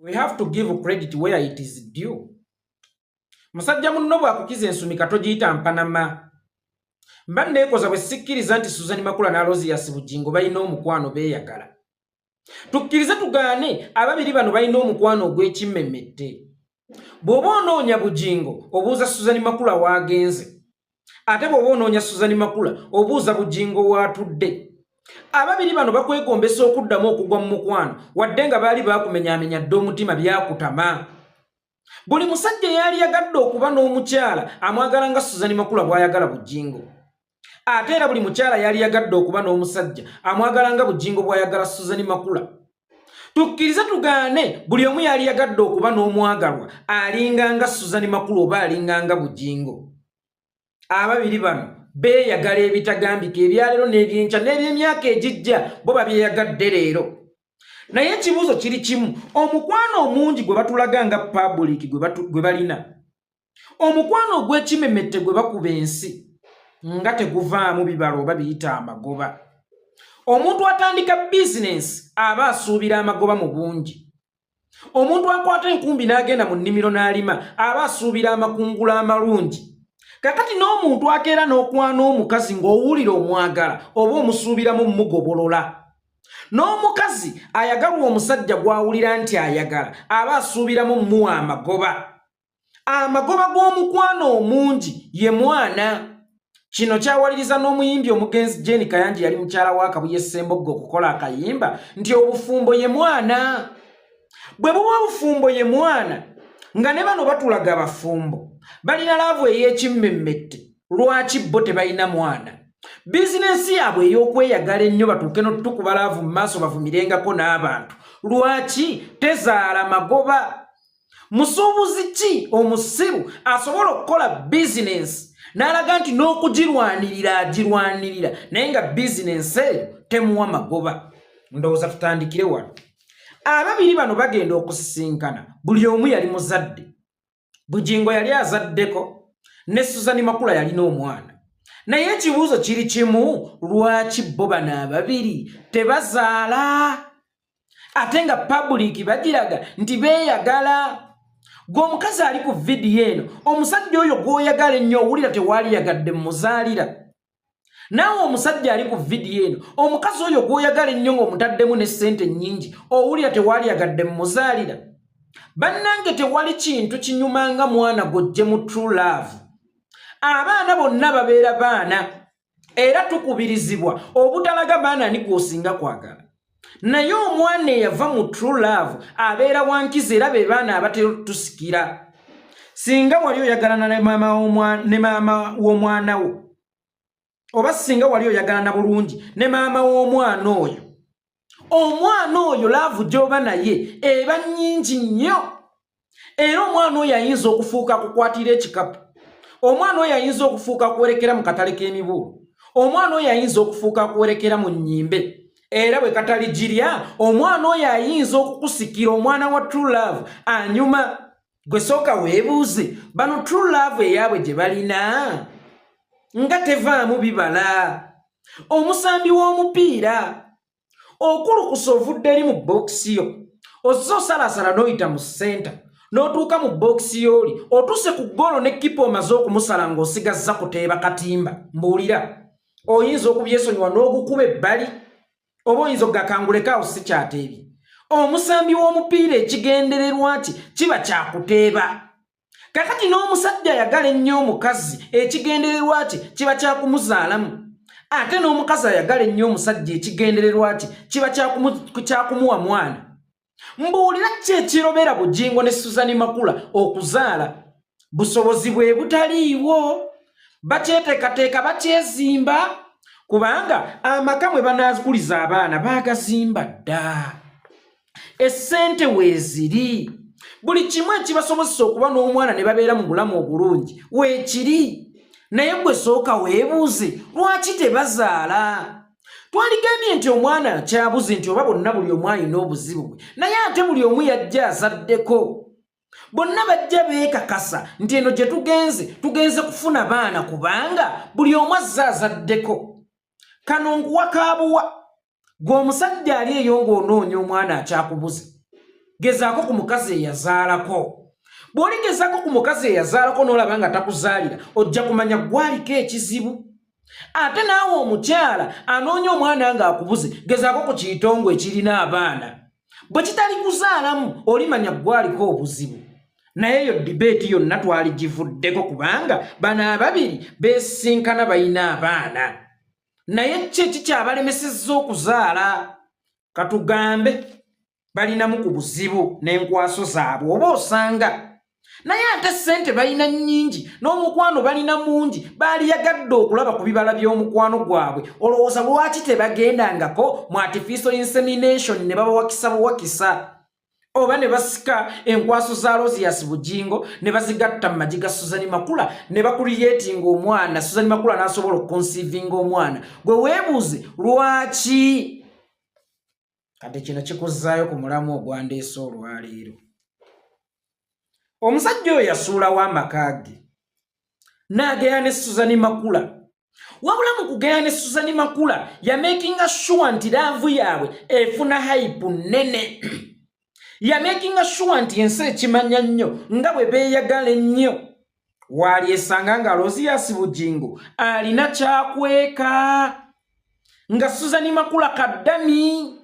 We have to give credit where it is due. Musajja munno bw'akukiza ensumi katogiyita mpanama. Mba neekoza bwe sikkiriza nti Suzan Makula na Rosias Bugingo balina omukwano beeyagala. Tukkirize tugaane ababiri bano balina omukwano ogw'ekimmemmette. Bw'oba onoonya Bugingo obuuza Suzan Makula waagenze. Ate bw'oba onoonya Suzan Makula obuuza Bugingo waatudde. Ababiri bano bakwegombesa okuddamu okugwa mu mukwano wadde nga baali baakumenyaamenya dde omutima byakutama. Buli musajja yali yagadde okuba n'omukyala amwagala nga Suzan Makula bw'ayagala Bugingo. Ate era buli mukyala yali yagadde okuba n'omusajja amwagala nga Bugingo bw'ayagala Suzan Makula. Tukkirize tugaane buli omu yali yagadde okuba n'omwagalwa alinga nga Suzan Makula oba alinga nga Bugingo. Ababiri bano beeyagala ebitagambika ebyaleero n'ebyenkya n'ebyemyaka egijja bo babyeyagadde leero. Naye ekibuuzo kiri kimu, omukwano omungi gwe batulaga nga public gwe balina, omukwano ogw'ekimmemmette gwe bakuba ensi nga teguvaamu bibalo oba biyita amagoba. Omuntu atandika bizinensi aba asuubira amagoba mu bungi. Omuntu akwata enkumbi n'agenda mu nnimiro n'alima aba asuubira amakungula amalungi. Kakati n'omuntu akeera n'okwana omukazi ng'owulira omwagala oba omusuubiramu mugobolola. N'omukazi ayagalwa omusajja gw'awulira nti ayagala aba asuubiramu muwa amagoba. Amagoba g'omukwano omungi ye mwana. Kino kyawaliriza n'omuyimbi omugenzi Jane Kayanji yali mukyala wa Kabuye Ssemboggo okukola akayimba nti obufumbo ye mwana. Bwe buba obufumbo ye mwana nga ne bano batulaga abafumbo balina laavu ey'ekimmemmette lwaki bo tebalina mwana. Bizinensi yaabwe ey'okweyagala ennyo batuuke n'otukuba laavu mu maaso bavumirengako n'abantu lwaki tezaala magoba. Musuubuzi ki omusiru asobola okukola bizinensi n'alaga nti n'okugirwanirira agirwanirira naye nga bizinensi eyo temuwa magoba? Ndowooza tutandikire wano. Ababiri bano bagenda okusisinkana, buli omu yali muzadde. Bugingo yali azaddeko ne Suzan Makula yalina omwana. Naye ekibuuzo kiri kimu, lwaki bo bano ababiri tebazaala? Ate nga public bagiraga nti beeyagala. Gw'omukazi ali ku vidiyo eno, omusajja oyo gw'oyagala ennyo owulira tewali yagadde muzaalira. Naawe omusajja ali ku vidiyo eno, omukazi oyo gw'oyagala ennyo ng'omutaddemu ne ssente nnyingi owulira tewali yagadde muzaalira. Bannange tewali kintu kinyuma nga mwana gojje mu true love. Abaana bonna babeera baana era tukubirizibwa obutalaga baana ni gwosinga kwagala. Naye omwana eyava mu true love abeera wankiza era be baana abatera tusikira. Singa wali oyagalana ne maama w'omwana wo oba singa wali oyagalana bulungi ne maama w'omwana oyo, omwana oyo laavu gy'oba naye eba nnyingi nnyo. Era omwana oyo ayinza okufuuka akukwatira ekikapu. Omwana oyo ayinza okufuuka akuwerekera mu katale k'emibuulo. Omwana oyo ayinza okufuuka akuwerekera mu nnyimbe. Era bwe katali girya, omwana oyo ayinza okukusikira omwana wa true love. Anyuma gwe sooka weebuuze bano true love eyaabwe gye balina nga tevaamu bibala. Omusambi w'omupiira okulukusa ovudde eri mu bookisi yo, ozza osalaasala n'oyita mu ssenta n'otuuka mu bookisi y'oli otuuse ku ggolo ne kipa omaze okumusala ng'osigazza kuteeba katimba. Mbuulira, oyinza okubyesonyiwa n'ogukuba ebbali oba oyinza okugakangulekaawo si kyateebye. Omusambi w'omupiira ekigendererwa ki kiba kyakuteeba. Kakati n'omusajja ayagala ennyo omukazi ekigendererwa ki kiba kyakumuzaalamu. Ate n'omukazi ayagala ennyo omusajja ekigendererwa ki kiba kyakumuwa mwana. Mbuulira ki ekirobera Bugingo ne Suzan Makula okuzaala? Busobozi bwe butaliiwo, bakyeteekateeka bakyezimba, kubanga amaka mwe banaakuliza abaana baagazimba dda. Essente weeziri, buli kimu ekibasobozesa okuba n'omwana ne babeera mu bulamu obulungi weekiri. Naye gwe sooka weebuuze lwaki tebazaala? Twaligambye nti omwana akyabuze nti oba bonna buli omu alina obuzibu bwe, naye ate buli omu yajja azaddeko. Bonna bajja beekakasa nti eno gye tugenze kufuna baana kubanga buli omu azza azaddeko. Kano nkuwa kaabuwa, gwe omusajja ali eyo ng'onoonya omwana akyakubuze. gezaako ku mukazi eyazaalako. Bw'oli gezaako ku mukazi eyazaalako n'olaba nga takuzaalira ojja kumanya gwaliko ekizibu. Ate naawe omukyala anoonya omwana ng'akubuze gezaako ku kiyitongo ekirina abaana. Bwe kitali kuzaalamu olimanya gwaliko obuzibu. Naye yo dibeeti yonna twaligivuddeko kubanga bano ababiri beesinkana balina abaana. Naye ki kyabalemesezza okuzaala? Katugambe balinamu ku buzibu n'enkwaso zaabwe oba osanga. Naye ate ssente balina nnyingi n'omukwano balina mungi baaliyagadde okulaba ku bibala by'omukwano gwabwe. Olowooza lwaki tebagendangako mu artificial insemination ne babawakisa buwakisa? Oba ne basika enkwaso za Rosias Bugingo ne bazigatta mu magi ga Suzan Makula ne bakuliyetinga omwana, Suzan Makula n'asobola okuconceivinga omwana. Gwe weebuuze lwaki? Kati kino kikuzzaayo ku mulamu ogwandeese olwaleero. Omusajja oyo yasuulawo amaka ge n'ageya ne Suzan Makula. Wabula mu kugeya ne Suzan Makula yamakinga sure nti laavu yaabwe efuna hype nnene. Yamakinga sure nti ensi ekimanya nnyo nga bwe beeyagala ennyo. Walyesanga nga Rosias Bugingo alina kyakweka nga Suzan Makula kaddami.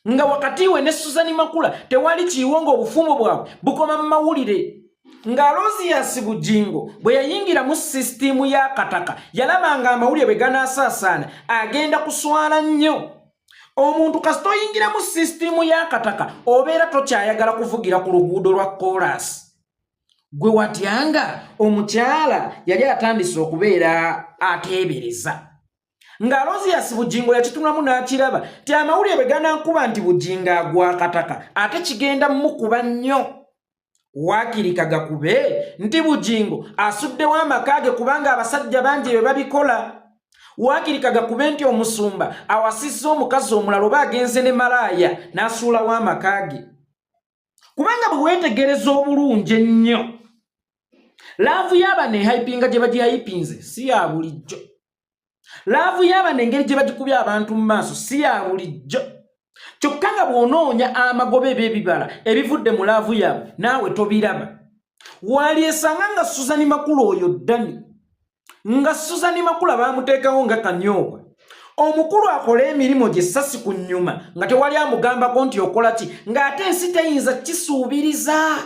Nga wakati we ne Suzan Makula tewali kiwongo obufumo bwabwe bukoma mu mawulire. Nga Rosias Bugingo bwe yayingira mu sisitimu ya Kataka yalabanga amawulire bwe ganasaasaana agenda kuswala nnyo. Omuntu kasito oyingira mu sisitimu ya Kataka obeera tokyayagala kuvugira ku luguudo lwa kolas. Gwe watyanga omukyala yali atandise okubeera ateebereza. Nga Rosias Bugingo yakitunulamu n'akiraba ti amawulire bwe ganankuba nti Bugingo agwa Kataka ate kigenda mukuba nnyo. Waakirika gakube nti Bugingo asuddewo amaka ge kubanga abasajja bangi be babikola. Waakirika gakube nti omusumba awasizza omukazi omulala oba agenze ne malaaya n'asuulawo amaka ge. Kubanga bwe weetegereza obulungi ennyo laavu y'abano ehayipinga gye bagihayipinze si ya bulijjo. Laavu y'abano engeri gye bagikubya abantu mu maaso si ya bulijjo. Kyokka nga bw'onoonya amagobe eb'ebibala ebivudde mu laavu yaabwe naawe tobiraba. Walyesanga nga Suzan Makula oyo ddani. Nga Suzan Makula baamuteekawo nga kanyoobwa. Omukulu akola emirimu gye sasi ku nnyuma nga tewali amugambako nti okola ki ng'ate ensi teyinza kisuubiriza.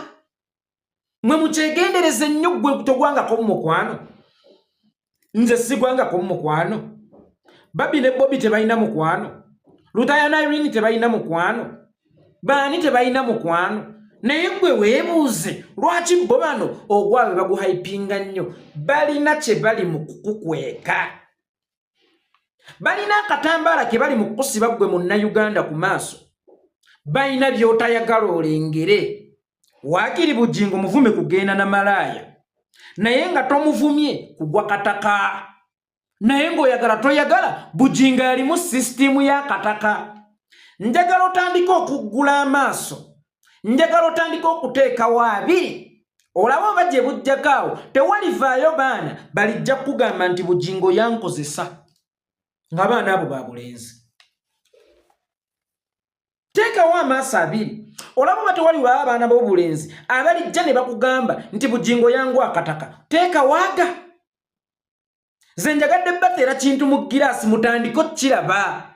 Mwe mukyegendereze nnyo gwe togwangako mu mukwano. Nze sigwangako mu mukwano. Babi ne Bobby tebalina mukwano. Lutaya na Irene tebalina mukwano. Baani tebalina mukwano. Naye gwe weebuuze lwaki bo bano ogwawe baguhayipinga nnyo? Balina kye bali mu kukukweka. Balina akatambaala ke bali mu kukusiba gwe munnayuganda ku maaso. Balina by'otayagala olengere. Waakiri Bugingo muvume kugenda na malaaya. Naye nga tomuvumye kugwa Kataka. Naye ng'oyagala toyagala Bugingo ali mu sisitimu ya Kataka. Njagala otandika okuggula amaaso. Njagala otandika okuteekawo abiri. Olaba oba gye bujjako awo tewalivaayo baana balijja kugamba nti Bugingo yankozesa. Nga baana abo ba bulenzi. Teekawo amaaso abiri. Olaba oba tewaliwo abaana b'obulenzi abalijja ne bakugamba nti Bugingo yangwa Kataka. Teekawo aga. Nze njagadde batera kintu mu giraasi mutandiko kiraba.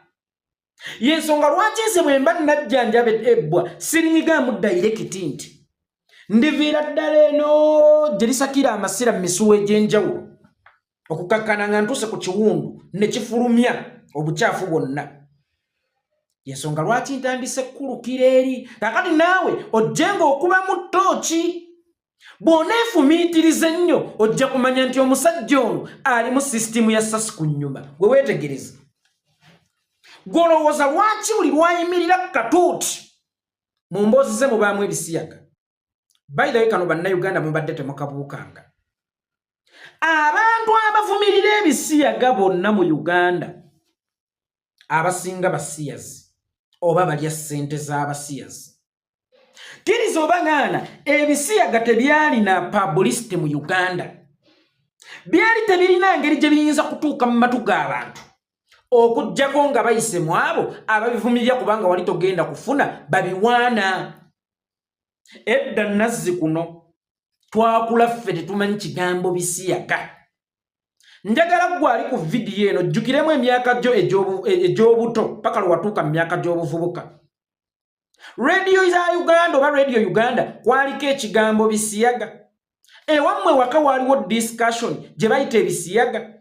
Yensonga lwaki nze bwe mba najjanjaba ebbwa sirinyigamu dayirekiti nti ndiviira ddala eno gye lisakira amasira mu misuwa egy'enjawulo okukakkana nga ntuuse ku kiwundu ne kifulumya obukyafu bwonna. Yensonga lwaki ntandise kkulukira eri kakati naawe ojjenga okuba mu ttooki. Bw'oneefumiitiriza ennyo ojja kumanya nti omusajja ono ali mu sisitimu ya sasi ku nnyuma. Gwe weetegereza. Golowooza lwaki buli lwayimirira katuuti mu mboozi ze mubaamu ebisiyaga. By the way kano bannayuganda mubadde temukabuukanga. Abantu abavumirira ebisiyaga bonna mu Uganda abasinga basiyazi oba balya ssente z'abasiyazi. Kiriza oba ngana ebisiyaga tebyalina publicity mu Uganda. Byali tebirina ngeri gye biyinza kutuuka mu matu g'abantu. Okujjako nga bayise mu abo ababivumirira kubanga wali togenda kufuna babiwaana. edda nazzi kuno twakula ffe tetumanyi kigambo bisiyaga. Njagala gwe ali ku vidiyo eno jjukiremu emyaka gyo egy'obuto paka lwe watuuka mu myaka gy'obuvubuka. Radio za Uganda oba Radio Uganda kwaliko ekigambo bisiyaga. Ewammwe waka waliwo discussion gye bayita ebisiyaga.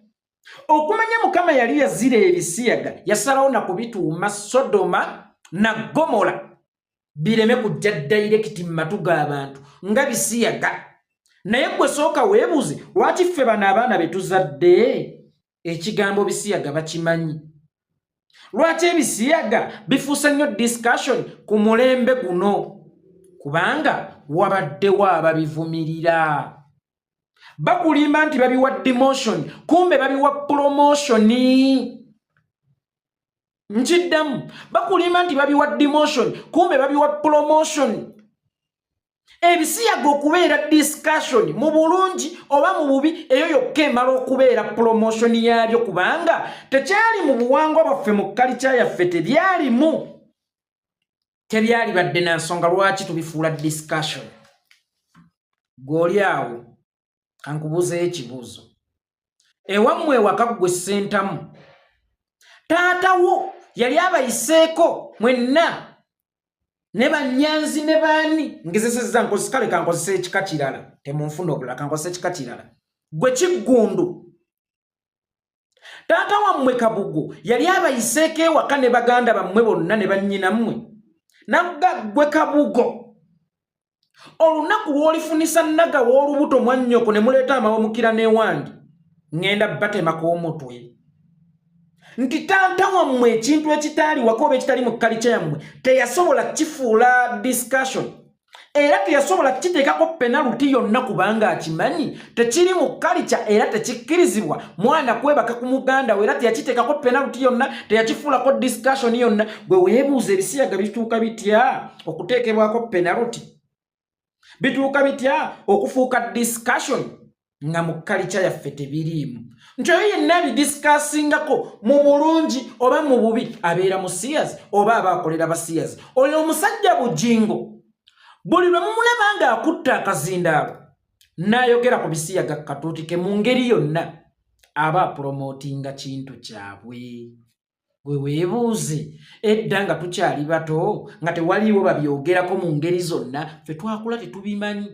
Okumanya Mukama yali yazira ebisiyaga yasalawo na kubituuma Sodoma na Gomora bireme kujja direct mu matu g'abantu nga bisiyaga. Naye gwe sooka weebuuze lwaki ffe bano abaana be tuzadde ekigambo bisiyaga bakimanyi? Lwaki ebisiyaga bifuuse nnyo discussion ku mulembe guno? Kubanga wabaddewo ababivumirira. Bakulimba nti babiwa demotion, kumbe babiwa promotion. Nkiddamu, bakulimba nti babiwa demotion, kumbe babiwa promotion. Ebisiyaga okubeera discussion mu bulungi oba mu bubi eyo yokka emala okubeera promotion yabyo, kubanga tekyali mu buwangwa bwaffe mu culture yaffe, tebyalimu. Tebyali badde na nsonga lwaki tubifuula discussion. Gw'oli awo kankubuuzeyo ekibuuzo. Ewammwe waka ggwe ssentamu taatawo yali abayiseeko mwenna ne Banyanzi ne baani ngezesezza nkozesa kankozesa ekika kirala temunfuna obulala kankozesa ekika kirala. Gwe Kiggundu taata wammwe Kabugo yali abayiseeko ewaka ne baganda bammwe bonna ne bannyinammwe. Nagga gwe Kabugo olunaku lw'olifunisa nnaga w'olubuto mwannyoko ne muleeta amawomukira n'ewandi ngenda batemako omutwe. Nti taata wammwe ekintu ekitaali waka oba ekitali mu kalica yammwe teyasobola kifuula discussion, era teyasobola kiteekako penalty yonna kubanga akimanyi tekiri mu kalica era tekikkirizibwa mwana kwebaka ku muganda we, era teyakiteekako penalty yonna, teyakifuulako discussion yonna. Gwe weebuuza ebisiyaga bituuka bitya okuteekebwako penalty? Bituuka bitya okufuuka discussion nga mu kalica yaffe tebiriimu? Nti oyo yenna bidiscussingako mu bulungi oba mu bubi abeera musiyazi oba aba akolera basiyazi. Oyo omusajja Bujingo buli lwe mumulaba nga akutta akazindaalo n'ayogera ku bisiyaga katuutike mu ngeri yonna aba apromotinga kintu kyabwe. Gwe weebuuze edda nga tukyali bato nga tewaliwo babyogerako mu ngeri zonna, ffe twakula tetubimanyi.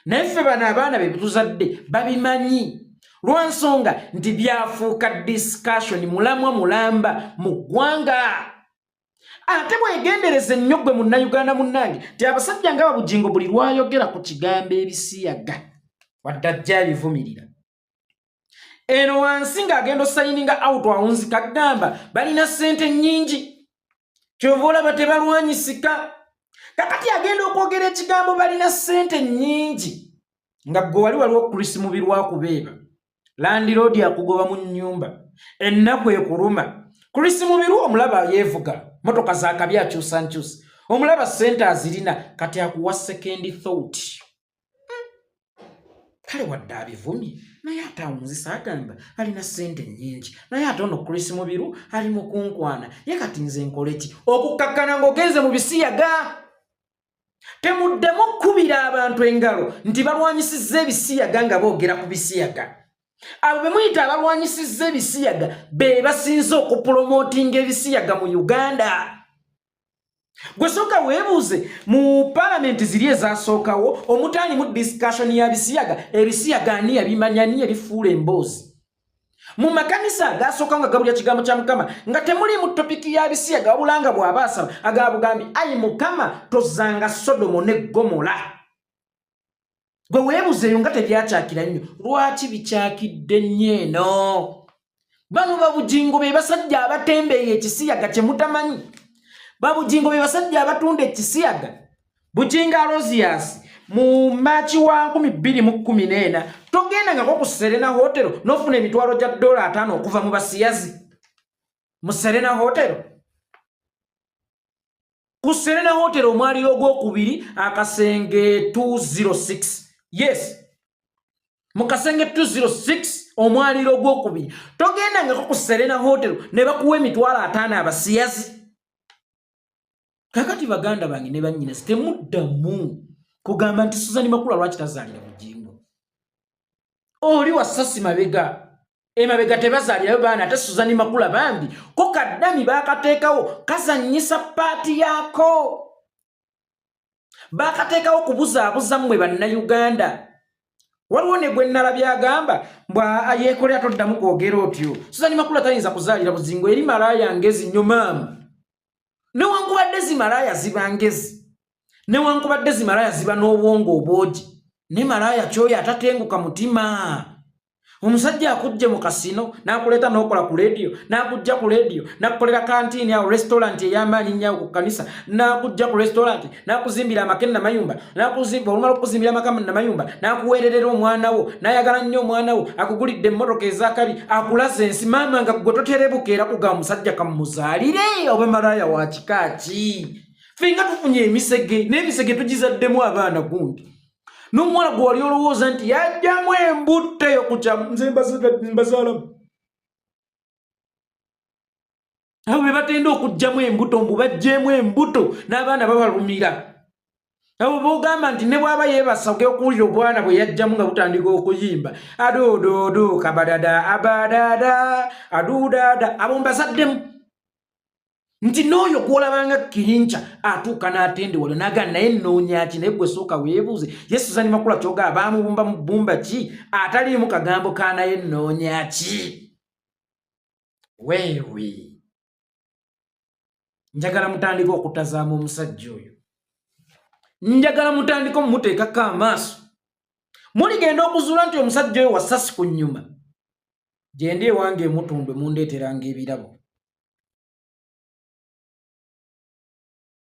Naye ffe bano abaana be tuzadde babimanyi, lwansonga nti byafuuka discussion mulamwa mulamba mu ggwanga. Ate bwegendereze nnyo gwe munnayuganda munnange ti abasajja nga Bujingo buli lwayogera ku kigambo ebisiyaga wadde ajja abivumirira. Eno wansi ng'agenda osayininga out awunzi kagamba balina ssente nnyingi, kyova olaba tebalwanyisika. Kakati agenda okwogera ekigambo balina ssente nnyingi nga gwe wali waliwo Chris Mubiru akubeeba, landlord akugoba mu nnyumba, ennaku ekuluma. Chris Mubiru omulaba yeevuga, motoka za kabi akyusa nkyusa, omulaba ssente azirina, kati akuwa second thought. Kale wadde abivumye naye ate awunzisa agamba alina ssente nnyingi, naye ate ono Chris Mubiru ali mu kunkwana, ye kati nze nkole ki? Okukakkana ng'ogenze mu bisiyaga. Temuddemu kkubira abantu engalo nti balwanyisizza ebisiyaga nga boogera ku bisiyaga. Abo be muyita abalwanyisizza ebisiyaga be basinze okupromotinga ebisiyaga mu Uganda. Gwe sooka weebuuze mu palamenti ziri ezasookawo omutaani mu discussion ya bisiyaga, ebisiyaga ani yabimanya, ani yabifuula emboozi. Mu makanisa agasooka nga gabulya kigambo kya Mukama nga temuli mu topiki ya bisiyaga, wabula nga bw'aba asaba agabugambi ayi Mukama tozzanga Sodomo ne Gomora. Gwe weebuuzeeyo nga tebyakyakira nnyo, lwaki bikyakidde nnyo eno? Bano Babujingo be basajja abatembeeya ekisiyaga kye mutamanyi. Babujingo be basajja abatunda ekisiyaga. Bujinga Alozias mu Maachi wa 2014 togenda nga ku Serena Hotel n'ofuna emitwalo gya $5 okuva mu basiyazi mu Serena Hotel. Ku Serena Hotel omwaliro ogwokubiri akasenge 206. Yes, mu kasenge 206 omwaliro ogwokubiri togenda nga ku Serena Hotel ne bakuwa emitwalo 5 abasiyazi. Kakati baganda bange ne bannyina temuddamu kugamba nti Suzan Makula lwaki tazaalira Bujingo. Oli wasasi mabega. Emabega tebazaalirayo baana ate Suzan Makula bambi ko kaddami baakateekawo kazannyisa paati yaako. Baakateekawo kubuzaabuza mmwe bannayuganda. Waliwo ne gwe nnalabye agamba mbwa Yekolera toddamu kwogera otyo. Suzan Makula tayinza kuzaalira Bujingo eri malaaya ngezi nnyo maamu. Newankubadde zimalaaya ziba ngezi. Newankubadde zimalaaya ziba n'obwongo obwogi. Ne malaaya kyoyo atatenguka mutima. Omusajja akujje mu kasino n'akuleeta n'okola ku radio n'akujja ku radio n'akukolera kantini ya restaurant ey'amaanyi nnyo ku kanisa n'akujja ku restaurant n'akuzimbira amake namayumba n'akuzimba olumala okuzimbira amaka namayumba n'akuweererera omwana wo n'ayagala nnyo omwana wo akugulidde emmotoka ez'akabi akulaze ensi maama nga gwe toterebuka era kugamba musajja kamuzaalire oba malaaya wa kika ki. Ffe nga tufunye emisege n'emisege tugizaddemu abaana gundi. N'omuwala gwe wali olowooza nti yajjamu embuto eyo ku kyamu nze mbazaalamu. Abo be batenda okugjamu embuto mbu bajjeemu embuto n'abaana babalumira. Abo boogamba nti ne bw'aba yeebasage okuwulira obwana bwe yajjamu nga butandika okuyimba adoodoodoo kabadada abadada aduudada abo mbazaddemu. Nti n'oyo gw'olabanga kirinca atuuka n'atendewala n'agamba naye nnoonya ki naye gwe sooka weebuuze ye Suzan Makula ky'ogamba baamubumba mu bbumba ki ataliimu kagambo ka naye nnoonya ki. Weewe njagala mutandika okutazaamu omusajja oyo. Njagala mutandika omumuteekako amaaso. Muligenda okuzuula nti omusajja oyo wasasi ku nnyuma. Gye ndi ewange emutundwe mundeeteranga ebirabo.